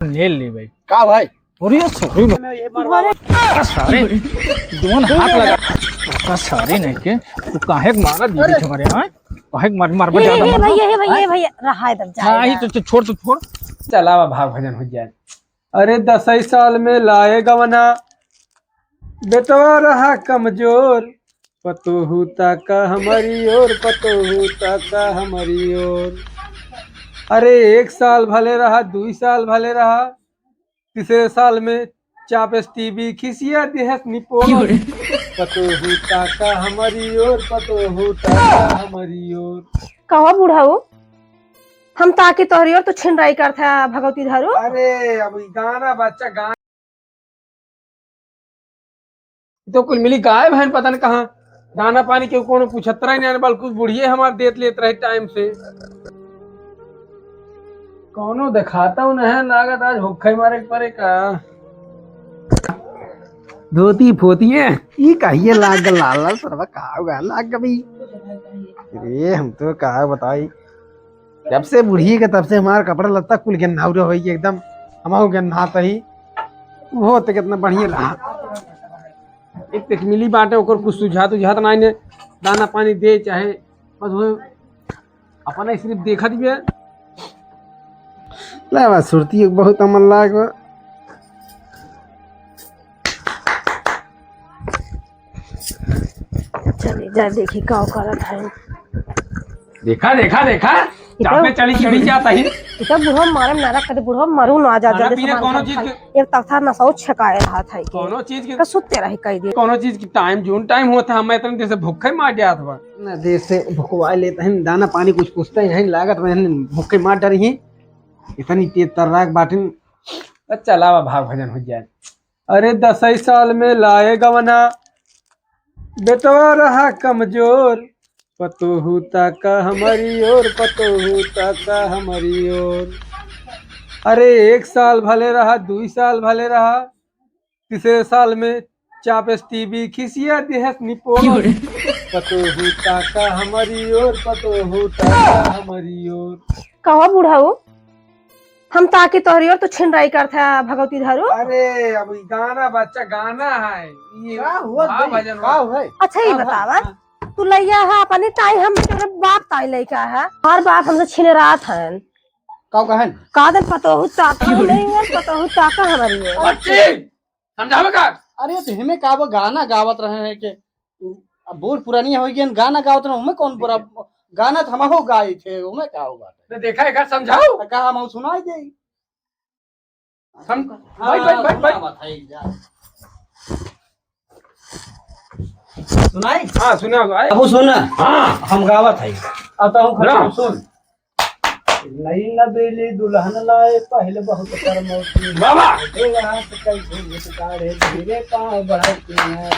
ले ले भाई का भाई और ये छोरी सारे दोन हाथ लगा सारे नहीं के तू काहे के मारा दीदी हमारे हां काहे के मार बचा ये भैया रहा इधर जा हां ही तो छोड़ चला भाग भजन हो जाए। अरे 10 साल में लाए गवना बेटवा रहा कमजोर पतोहू ताका हमारी ओर पतोहू ताका हमारी ओर। अरे 1 साल भले रहा 2 साल भले रहा तीसरे साल में चापस टीवी खिसिया देहस निपोल पतोहू ताका हमारी ओर पतोहू ताका हमारी ओर। कहो बुढ़ाऊ हम ताकि तोहरी और तो छिनराई करता भगवती धारू। अरे अब गाना बच्चा गाना तो कुल मिली गाय बहन पता नहीं कहाँ दाना पानी के कोनो पूछतरा ही नहीं बाल कुछ बुढ़िए हमारे देत लेते रहे टाइम से कोनो दिखाता हूँ नहीं लागत आज भूखे मारे परे का धोती फोतिए ये कहिए लाग लाल सरवा का लाग कभी। अरे हम तो कहा बताई जब से बुढ़ी के तब से हमारा कपड़ा लत्ता कुल के नाउरे हो एकदम हमारे के नहाता ही वो तो कितना बढ़िया रहा। एक तक मिली बाटे ओकर कुछ सुझात ना ने दाना पानी दे चाहे बस वो अपना सिर्फ देखा दिए ला बस सुरती बहुत अमल लाग। चलिए जा देखी का करत है। देखा देखा देखा चापे चली चढ़ी जाता ही इतना बुढ़ो मारे नारा करे बुढ़ो मरू ना जा खाना पीना कोनो चीज एक तथा नसौ छकाए रहा था कि कोनो चीज के का सुत्ते रही कई दे कोनो चीज की टाइम जोन टाइम होता है मैं इतने देर से भूखे मार जात बा ना देर से भुखवा लेता है दाना पानी कुछ पूछता ही नहीं लागत में भूखे मार डर ही इतनी तेज तर्राक बाटिन चलावा भाग भजन हो जाए। अरे 10 साल में लाए गवना बेटवा रहा कमजोर पतोहू ताका हमारी ओर पतोहू ताका हमारी ओर। अरे 1 साल भले रहा 2 साल भले रहा तीसरे साल में चापस टीवी खिसिया देहस निपोल पतोहू ताका हमारी ओर पतोहू ताका हमारी ओर। कहो बुढ़ाऊ हम ताकि तोहरी और तो छिनराई करता भगवती धारू। अरे अब गाना बच्चा गाना है ये भजन है। अच्छा ये बतावा तू लैया है अपनी ताई हम तेरे बाप ताई लैका है हर बाप हमसे छिने रात है का कहन का दे पतोहू ताका नहीं है पतोहू ताका हमारी है बच्चे समझावे का। अरे तो हमें का वो गाना गावत रहे हैं कि बूढ़ पुरानी हो गई गाना गावत रहे हमें कौन बुरा गाना तो हम हो गाए थे हमें क्या होगा देखा एक समझाओ कहा हम सुनाई दे हम भाई सुनाई हाँ सुना अब सुन हाँ हम गावत है अब तो हम सुन नई नबेली दुल्हन लाए पहले बहुत करमौती बाबा हाथ कैसे मुस्कारे धीरे पाँव बढ़ाती हैं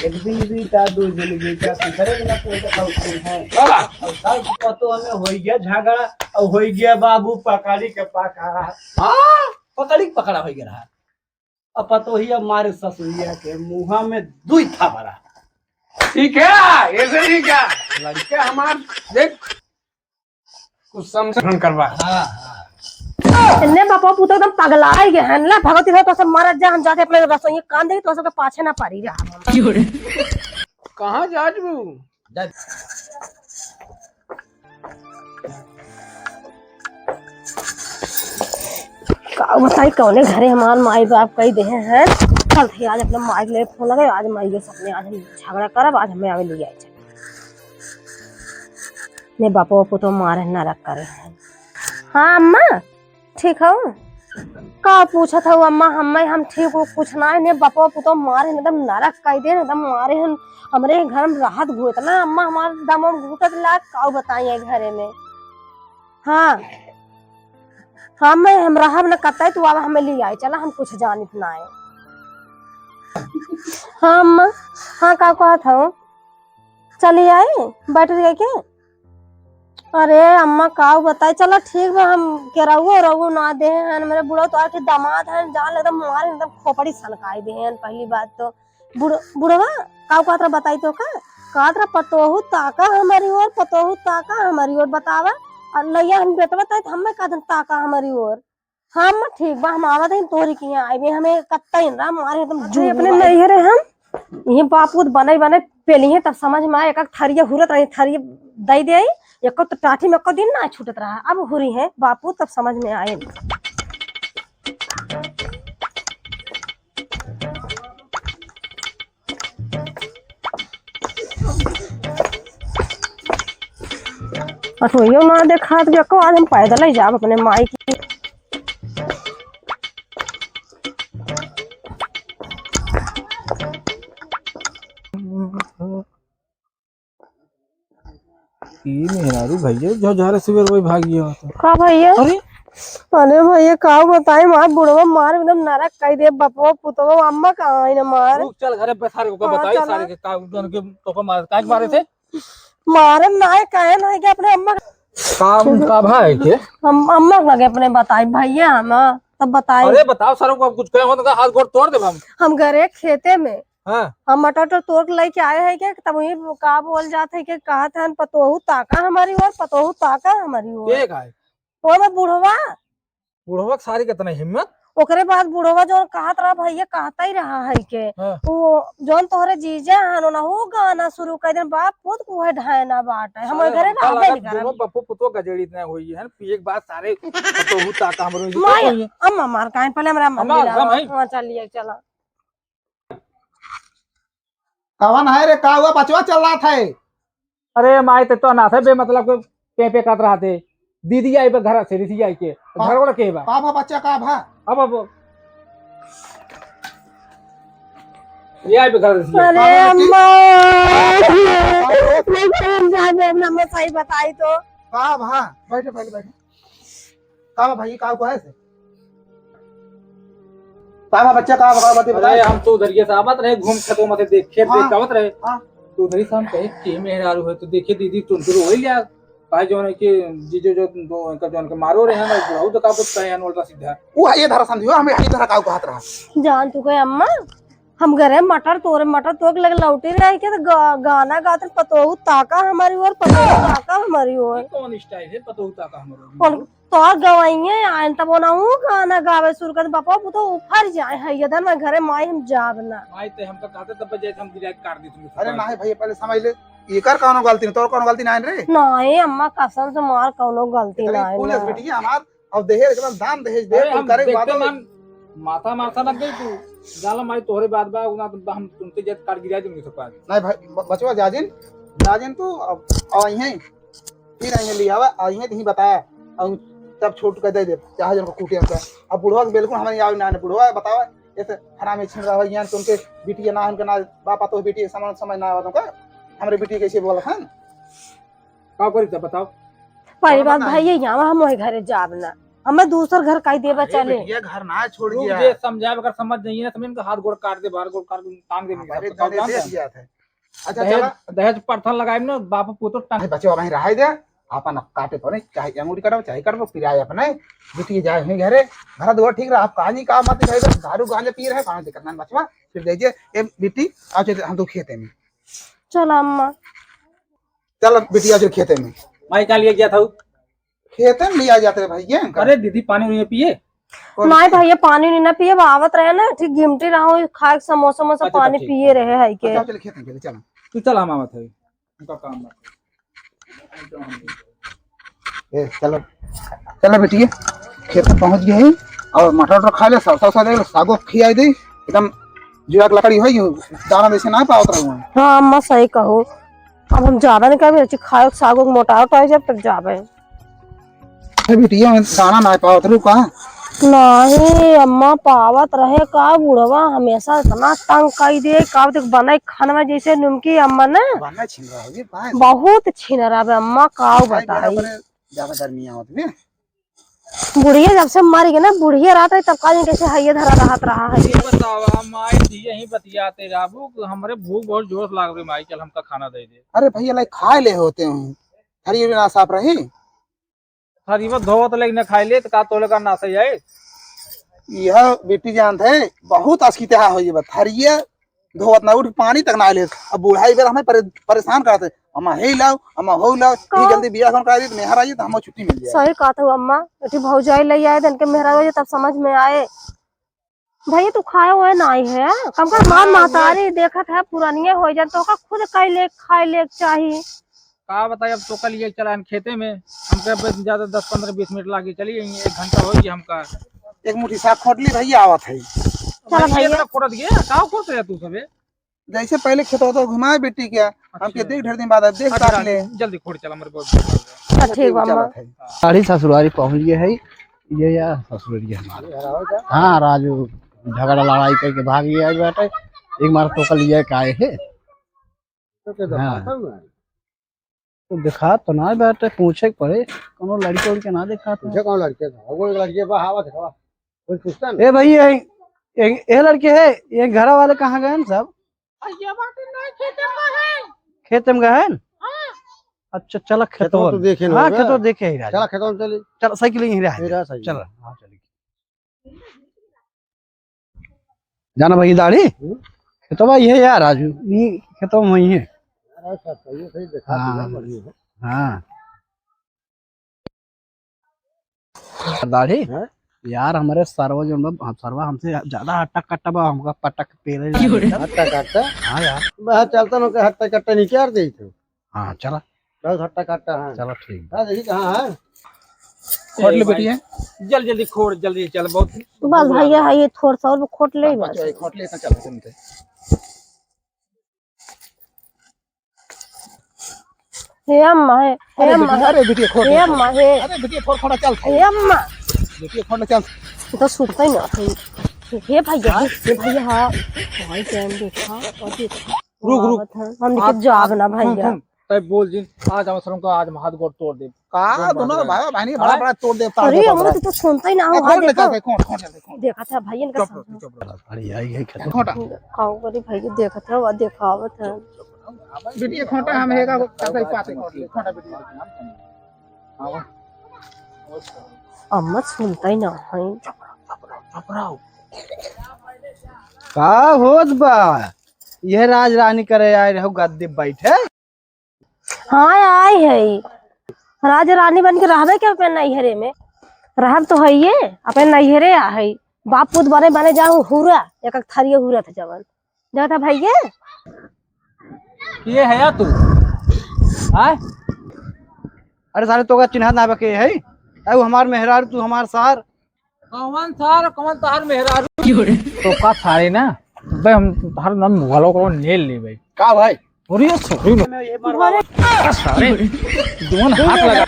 एक दिन बीता 2 दिन बीता तीसरे दिन पहुंचती हैं बाबा और सब पतो हमें हो गया झगड़ा और हो गया बाबू पकड़ी के पकड़ा हाँ पकड़ी के पकड़ा हो गया अब पतो ही हमारे ससुरिया के मुँह में 2 था भरा। ठीक है ऐसे ही क्या लड़के हमार देख कुछ समझ करवा इन्ने बापा पुतो एकदम पगला गए हैं ना भगवती धारू तो सब मरत जा हम जाते अपने रसोई कान दे तो सब के पाछे ना पड़ी रहा कहाँ जात बू का बताई कौने घरे हमार माई बाप कही दे हैं कल थे आज अपने माई के लिए फोन लगे आज माई के सपने आज हम झगड़ा करब आज हमें आवे ले जाए ने बापा पुतो मारे ना रख करे हाँ अम्मा ठीक हो का पूछा था अम्मा हम ठीक हो कुछ ना ने बापा पुतो मारे एकदम नरक कह दे एकदम मारे हम हमरे घर में राहत घूत ना अम्मा हमारे दम घूटत ला का बताइए घरे में। हाँ हाँ मैं हम रहा न कता तू अब हमें ले आए चला हम कुछ जानित ना आए। हाँ अम्मा हाँ का कहा था चलिए आए बैठ गए क्या अरे अम्मा का बताए चलो ठीक है हम के रहू ना दे हैं मेरे बुढ़ो तो आके दामाद है जान एकदम मारे एकदम खोपड़ी सनकाई दे हैं। पहली बात तो बुढ़वा का कातरा बताई तो का कातरा पतोहू ताका हमारी ओर पतोहू ताका हमारी ओर बतावा और लैया हम बेटवा तो हमें का ताका हमारी ओर हाँ अम्मा ठीक बा, हम आवत है तोरी की यहाँ आई भी हमें कत्ता ही ना मारे एकदम जो अपने नहीं रहे हम ये बापू बनाई बनाई पेली है तब समझ में आया। एक थरिया हुरत रही, थरिया दई दे आई एक तो टाठी में दिन ना छूटत रहा, अब हुरी है बापू तब समझ में आए। अठोइयो ना देखा तो आज हम पैदल ही जाब अपने माई की। मेहरारू भैया जो जा रहे सुबह वही भाग गया तो। का भैया? अरे अरे भैया का बताई मार बुढ़वा मार एकदम नरक कह दे बपवा पुतवा अम्मा कहाँ आई ना मार। रुक चल घरे पे सारे को बताई सारे के का दोनों के तो मार काहे मारे थे मारे ना कहे ना कि अपने अम्मा काम का भाई के हम अम्मा लगे अपने बताई भैया हम तब बताई। अरे बताओ सारों को कुछ कहे हो तो हाथ गोड़ तोड़ दे हम गए खेते में हां हम मटर तोड़ के लेके आए हैं क्या तब वही का बोल जाते है कि कहा था पतोहू ताका हमारी ओर पतोहू ताका हमारी ओर के गाय वो में बुढ़वा बुढ़वा सारी कितना हिम्मत ओकरे बाद बुढ़वा जो कहत रहा भैया कहता ही रहा है के हाँ। वो जोन तोहरे जीजा हनो ना वो गाना शुरू कर दे बाप खुद को है ढायना बाट है हमारे घरे ना आवे नहीं दोनों पप्पू पुतो गजेड़ी इतना हुई है एक बात सारे तो हु ताका हमरो माय अम्मा मार काहे पहले हमरा मंदिर हां चलिए चला। कवन है रे का हुआ बचवा चल रहा था। अरे माय ते तो ना थे बेमतलब के पे काट रहा थे दीदी आई पे घर से रिसी आई के घर वाला के बा का भा बच्चा का भा अब ये आई पे घर रिसी अरे अम्मा मैं जाने ना मैं सही बताई तो का भा बैठे पहले बैठे का भाई का को है से का भा बच्चा का भा बता अरे हम तो उधर से आवत रहे घूम खेतों में देख खेत देख आवत रहे हां तो उधर ही हम कहे के मेहरारू है तो देखे दीदी तुम शुरू हो लिया भाई जो है कि जीजो जो दो इनका जो इनके मारो रहे हैं ना बुढ़ाऊ तो का कुछ कहे हैं उल्टा सीधा वो ये धरा समझियो हमें ये धरा का हाथ रहा जान तू गए अम्मा हम घरे मटर तो लगे लौटी रही के तो गाना गाते पतोहू ताका हमारी ओर पतोहू ताका हमारी ओर कौन स्टाइल है पतोहू ताका हमारे और तो गवाइए आन तब ना हूं गाना गावे शुरू कर पापा वो तो ऊपर जाए है इधर मैं घरे माई हम जाब ना माई ते हम तो कहते तब बजे हम डायरेक्ट काट दी तुम अरे ना भाई पहले समझ ले एकर कौनो गलती नहीं तोर कौनो गलती नहीं रे नहीं अम्मा कसम से मार कौनो गलती ना है पुलिस बेटी हमार अब दहेज एकदम दान दहेज दे तो करे बात माथा माथा लग गई तू जाला माई तोहरे बाद बा उना हम तुमसे जत काट गिरा दूंगी सब आज नहीं भाई बचवा जाजिन तू अब आई है फिर आई ले आवा आई है नहीं बताया और तब छोट कर दे चाहे जन को कूटे हमका अब बुढ़वा के बिल्कुल हमारे आवे ना बुढ़वा बतावा ऐसे हराम में छिन रहा है यार तुमके बेटी ना उनका ना बापा तो बेटी समान समय ना आवा का हमरे बेटी कैसे बोला था का करी तब बताओ पहली बात भाई यहाँ हम वही घरे जाब ना हमें दूसर घर काई देबा चले ये घर ना छोड़ रुक दिया जे समझाए अगर समझ नहीं है तो इनका हाथ गोड़ काट दे बाहर गोड़ काट दे टांग दे अरे बताओ दे काम दिया था अच्छा चला दहेज परथन लगाए ना बाप पुतो टांग भाई बच्चे वहीं रह दे अपन काटे तो नहीं चाहे अंगूठी करो चाहे कर दो फिर आए अपने बेटी जाए वहीं घरे घर दो ठीक रहा आप कहानी का मत जाए दारू गांजा पी रहे कहां दिक्कत ना बचवा फिर दीजिए ए बेटी आज हम तो खेते में चल अम्मा चल बेटी आज खेते में माई का लिए गया था खेते में लिया जाते भाई ये अरे दीदी पानी नहीं पिए नहीं भैया पानी नहीं ना पिए आवत रहे ना ठीक गिमटी रहो खाए समोसा समोसा अच्छा, पानी ठीक। पिए रहे है के चल खेते में चल तू चल हम आवत है उनका काम मत ए चलो चलो बेटी खेत में पहुंच गए और मटर खा ले सरसों दे सागो खिया दे एकदम जुआ लकड़ी हो दाना जैसे ना पावत रहूं हाँ अम्मा सही कहो अब हम जाबे नहीं कभी खाए सागो मोटा उठाए जब तक जाबे बेटी दाना ना पावत रू का नहीं अम्मा पावत रहे का बुढ़वा हमेशा इतना तंग कई दे का बनाई खाना जैसे नुमकी अम्मा ने बनना छिन रहा है भाई बहुत छीन रहा है अम्मा का बताई ज्यादा गर्मी आवत में बुढ़िया जब से मर गई ना बुढ़िया रात है तब का कैसे हइये धरा रहत रहा है ये बतावा माई जी यहीं बतियाते राबू हमरे भूख बहुत जोर लाग रही माई चल हमका खाना दे दे अरे भैया लाइक खाए ले होते हैं हरी ना साफ रही हरी वो धोवत लेकिन खाई ले तो का तोले का ना सही है यह बेटी जानत है बहुत अस्किता हो ये बात हरिया धोवत ना उठ पानी तक ना ले अब बुढ़ाई बेर हमें परेशान करते अम्मा हे लाओ अम्मा हो लाओ ये जल्दी बियाह कौन करा दी तो मेहर आई तो हमको छुट्टी मिल जाए। सही कहा था अम्मा, बेटी भौजाई ले आए धन के मेहरा हो तब समझ में आए। भैया तू खाए हुए नहीं है, कम कर मार महतारी देखत है पुरानिया हो जाए तो खुद कई ले खाए ले चाहिए। का बताए अब तो कल ये चला खेते में हमके ज्यादा 10-15-20 मिनट लागे चलिए 1 घंटा हो गया हमका। एक मुट्ठी साग खोट ली भैया आवत है। चलो भैया फोड़ दिए का खोट है तू सबे जैसे पहले खेतों तो घुमाए बेटी क्या हमके देख ढेर दिन बाद अब देख ताक ले जल्दी खोड़ चला मेरे को। ठीक बा अम्मा। साड़ी ससुरारी पहुंच गए है ये यार ससुरारी हमारे। हाँ राजू झगड़ा लड़ाई करके भाग गया बेटा, एक मार तो कल ये का है। हाँ। तो दिखा तो ना बेटा, पूछे पड़े कोनो लड़के उड़के ना देखा तो कौन लड़के था वो लड़के बहावत है कोई पूछता ए भाई ये लड़के है ये घर वाले कहाँ गए सब? खेत में गए। अच्छा चल खेतों तो देखे हाँ खेतों देखे ही चला खेतों में चले चल साइकिल यहीं रह चल चल हाँ चलिए जाना भाई दाढ़ी खेतों भाई है यार राजू ये खेतों में वही है। हाँ दाढ़ी यार हमारे सरवा जो सरवा हमसे ज्यादा हट्टा कट्टा बा हमका पटक पेरे हट्टा कट्टा। हाँ यार मैं चलता ना हट्टा कट्टा नहीं क्या दे थे। हाँ चला बहुत हट्टा कट्टा है। चलो ठीक हाँ देखिए कहाँ है खोट ले बेटी है जल्दी खोड़ जल्दी चल बहुत बस भैया है ये थोड़ा सा और खोट ले बस। खोट ले तो चल सुनते हे अम्मा है हे अम्मा अरे बेटी खोट हे अम्मा है अरे बेटी खोट खोड़ा चल हे अम्मा बेटी खोट चल ये तो सूखता ही ना हे भैया हे भैया हाँ भाई टाइम देखा और देखा रुक हम निकल जाग ना भैया तब बोल जी आज हम को आज हाथ गोड़ तोड़ दे का दोनों भाई बहनी बड़ा बड़ा तोड़ दे अरे अम्मा तू तो सुनता ही ना हो हाँ देखा खोट चल देखा था भैया इनका अरे यही है खेतों खोटा खाओ करी भैया देखा था वो दिखावत है बेटी खोटा हम हेगा कैसे पाते खोट ले खोटा बेटी हां अम्मा सुनता ही ना है का होत बा यह राज रानी करे आए रहो गद्दे बैठे। हाँ आई है राजा रानी बन के रहबे क्या अपने नैहरे में रहब तो है ये अपने नैहरे आ है बाप पुत बने बने जाऊं हुरा एक थरिये हुरा था जवन जगह था भैया ये है या तू हां अरे सारे तो का चिन्ह ना बके है आई हमार मेहरार तू हमार सार कौन तार मेहरारू तो का सारे ना भाई हम तार नाम वालों को नेल ले भाई का भाई पूरी छोकरी में ये मारवा सारे दोन हाथ लगा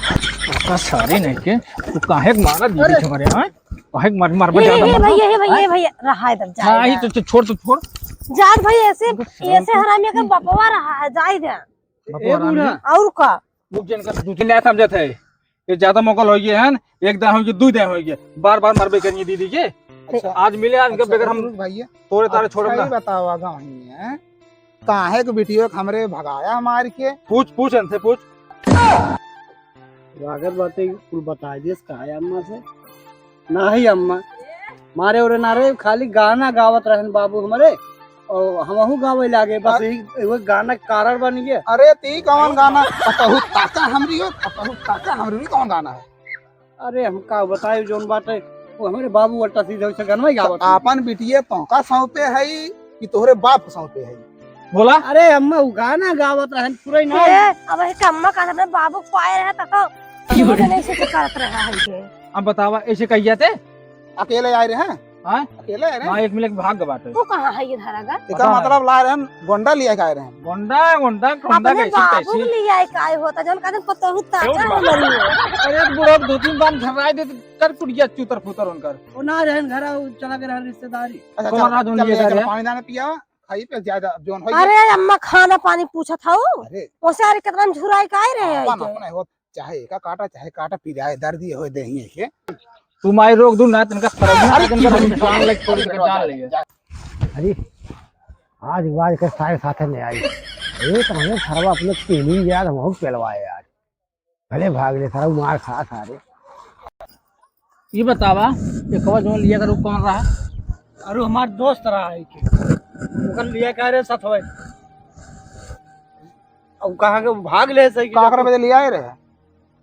का सारे नहीं के तू काहे मारा दीदी हमारे हां काहे मार ज्यादा हे भैया रहा है जा हां ही तो छोड़ जात भाई ऐसे हरामी का बपवा रहा है जाई दे और का मुख जन का दूसरी नहीं समझत है ये ज्यादा मोकल हो गए हैं एक दिन हो गए दो दिन हो गए बार मरबे करिए दीदी के आज मिले आज के बगैर हम भैया तोरे तारे छोड़ ना बताओ गांव ही है काहे के बेटियों हमरे भगाया मार के पूछ इनसे पूछ स्वागत बातें कुल बता दिए कहा अम्मा से ना ही अम्मा मारे और नारे खाली गाना गावत रहन बाबू हमारे और हमहू गावे लागे बस यही गाना कारण बन गया। अरे ती कौन गाना पतहु ताका हमरी हो पतहु ताका हमरी कौन गाना है। अरे हम का बताए जोन बात है वो हमारे बाबू अल्टा सीधे से गाना ही गावत आपन बिटिया तोका सौंपे है कि तोहरे बाप सौंपे है बोला अरे अम्मा वो गाना गावत रहन पूरा ना अब है अम्मा का अपने बाबू पाए रहे तक नहीं से करत रहा है के अब बतावा ऐसे कहिए थे अकेले आए रहे हैं हां अकेले आए रहे हां एक मिले भाग बाटे वो कहां है ये धारागा इसका मतलब ला रहे हैं गोंडा लिया के आए रहे हैं गोंडा अपने कैसे बाबू कैसे लिए आए काय होता जन का पतहु ताका हमरी अरे बुढ़ा दो तीन बार झगड़ा दे कर कुड़िया चूतर फुतर उनकर वो ना रहन घर चला के रहन रिश्तेदारी अच्छा कौन रात उन लिए चल करे? पानी दाना पिया खाई पे ज्यादा जोन हो अरे अम्मा खाना पानी पूछा था अरे ओसे अरे कितना झुराई काय रहे अपन है अपने हो चाहे का काटा चाहे काटा पी जाए दर्द ये हो देही है के तू माई रोक दूं ना तनका फरक ना तनका हम जान लग छोड़ के जान ले अरे आज के सारे साथे में आई एक महीने सरवा अपने ट्रेनिंग गया था बहुत पेलवाए यार भले भाग ले सारा मार खा सारे। ये बतावा ये कवा जो लिया कर कौन रहा अरे हमारे दोस्त रहा है के ओकर लिया कह रहे साथ होए अब कहा के भाग ले सही काकरा बजे ले आए रहे।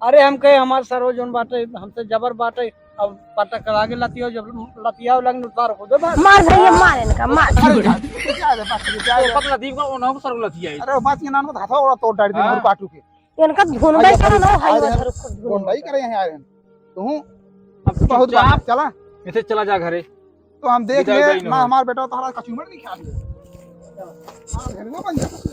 अरे हम कहे हमार सरो जोन बाटे हमसे जबर बाटे अब पता करा के लतियो जब लतिया लग उतार हो दे बस मार भैया मार इनका मार पतला दीप का ओना को सर लथी आई अरे बात ये नाम को हाथा और तोड़ डाल दे और काटू के इनका धुनबे करो ना हाई उधर खुद धुन कौन नहीं करे यहाँ आ रहे हैं तू अब बहुत बात चला इसे चला जा घरे तो हम देख विदा ले गई न ना हो। हमारा बेटा तो हमारा कचूमर नहीं खा लिया। हाँ, घर में बन जाता है।